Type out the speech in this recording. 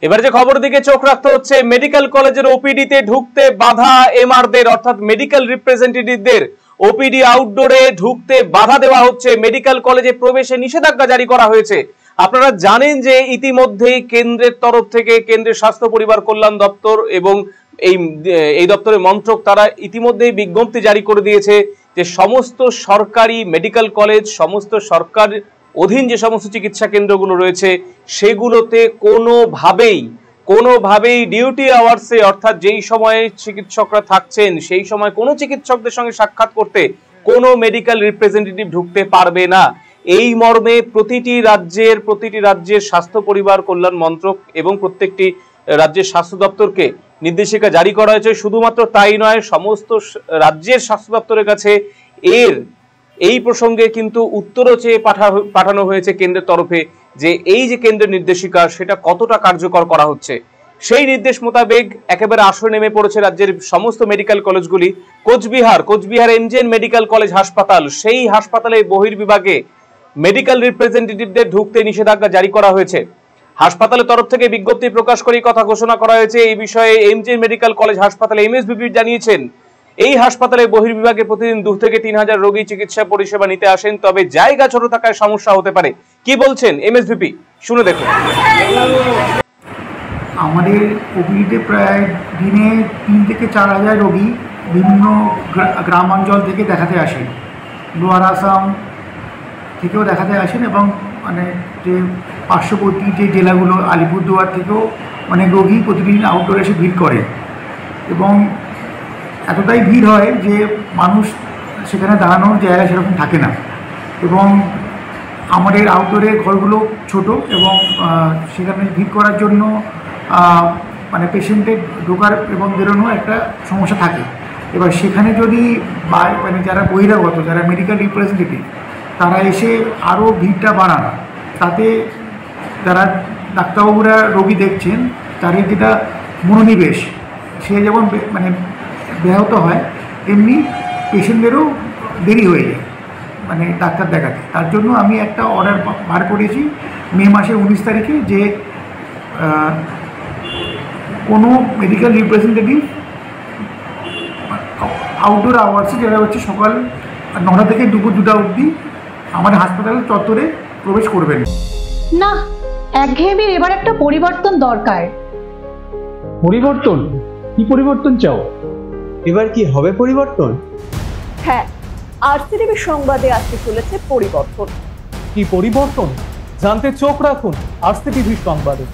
এবার যে খবর দিকে চোখ রাখতে হচ্ছে, মেডিকেল কলেজের ওপিডিতে ঢুকতে বাধা এমআরদের অর্থাৎ মেডিকেল রিপ্রেজেন্টেটিভদের ওপিডি আউটডোরে ঢুকতে বাধা দেওয়া হচ্ছে। মেডিকেল কলেজে প্রবেশে নিষেধাজ্ঞা জারি করা হয়েছে। আপনারা জানেন যে ইতিমধ্যেই কেন্দ্রের তরফ থেকে কেন্দ্রের স্বাস্থ্য পরিবার কল্যাণ দপ্তর এবং এই দপ্তরের মন্ত্রক তারা ইতিমধ্যেই বিজ্ঞপ্তি জারি করে দিয়েছে যে সমস্ত সরকারি মেডিকেল কলেজ, সমস্ত সরকার অধীন যে সমস্ত চিকিৎসা কেন্দ্রগুলো রয়েছে সেগুলোতে কোনোভাবেই ডিউটি আওয়ার্সে অর্থাৎ যেই সময়ে চিকিৎসকরা থাকছেন সেই সময় কোনো চিকিৎসকদের সঙ্গে সাক্ষাৎ করতে কোনো মেডিকেল রিপ্রেজেন্টেটিভ ঢুকতে পারবে না। এই মর্মে প্রতিটি রাজ্যের স্বাস্থ্য পরিবার কল্যাণ মন্ত্রক এবং প্রত্যেকটি রাজ্যের স্বাস্থ্য দপ্তরকে নির্দেশিকা জারি করা হয়েছে। শুধুমাত্র তাই নয়, সমস্ত রাজ্যের স্বাস্থ্য দপ্তরের কাছে এই প্রসঙ্গে কিন্তু উত্তরও চেয়ে পাঠানো হয়েছে কেন্দ্রের তরফে যে এই যে কেন্দ্রের নির্দেশিকা সেটা কতটা কার্যকর করা হচ্ছে। সেই নির্দেশ মোতাবেক একেবারে আসরে নেমে পড়েছে রাজ্যের সমস্ত মেডিকেল কলেজগুলি। কোচবিহার এমজেএন মেডিকেল কলেজ হাসপাতাল, সেই হাসপাতালের বহির্বিভাগে মেডিকেল রিপ্রেজেন্টেটিভদের ঢুকতে নিষেধাজ্ঞা জারি করা হয়েছে। হাসপাতালের তরফ থেকে বিজ্ঞপ্তি প্রকাশ করে কথা ঘোষণা করা হয়েছে। এই বিষয়ে এমজেএন মেডিকেল কলেজ হাসপাতালে এমএসভিপি জানিয়েছেন এই হাসপাতালের বহির্বিভাগে প্রতিদিন 2 থেকে 3,000 রোগী চিকিৎসা পরিষেবা নিতে আসেন, তবে জায়গা ছোট থাকায় সমস্যা হতে পারে। কি বলছেন এমএসভিপি শুনে দেখুন। আমাদের ওপিডিতে প্রায় দিনে 3 থেকে 4,000 রোগী বিভিন্ন গ্রামাঞ্চল থেকে দেখাতে আসেন, লোয়ার আসাম থেকেও দেখাতে আসেন এবং মানে যে পার্শ্ববর্তী যে জেলাগুলো আলিপুরদুয়ার থেকেও অনেক রোগী প্রতিদিন আউটডোরে এসে ভিড় করে এবং এতটাই ভিড় হয় যে মানুষ সেখানে দাঁড়ানোর জায়গা সেরকম থাকে না এবং আমাদের আউটডোরের ঘরগুলো ছোট এবং সেখানে ভিড় করার জন্য মানে পেশেন্টের ঢোকার এবং বেরোনোর একটা সমস্যা থাকে। এবার সেখানে যদি মানে যারা বহিরাগত, যারা মেডিকেল রিপ্রেজেন্টেটিভ তারা এসে আরও ভিড়টা বাড়ান, তাতে যারা ডাক্তারবাবুরা রোগী দেখছেন তাদের যেটা মনোনিবেশ সে যেমন মানে ব্যাহত হয়, তেমনি পেশেন্টদেরও দেরি হয়ে যায় মানে ডাক্তার দেখাতে। তার জন্য আমি একটা অর্ডার বার করেছি মে মাসের 19 তারিখে যে কোনো মেডিকেল রিপ্রেজেন্টেটিভ আউটডোর আওয়ার্সে, যেটা হচ্ছে সকাল 9টা থেকে দুপুর 2টা অবধি আমাদের হাসপাতালের চত্বরে প্রবেশ করবেন না। একঘেয়েমির এবার একটা পরিবর্তন দরকার। পরিবর্তন? কি পরিবর্তন চাও? এবার কি হবে পরিবর্তন? হ্যাঁ, আরসিটিভি সংবাদে আসতে চলেছে পরিবর্তন। কি পরিবর্তন জানতে চোখ রাখুন আরসিটিভি সংবাদে।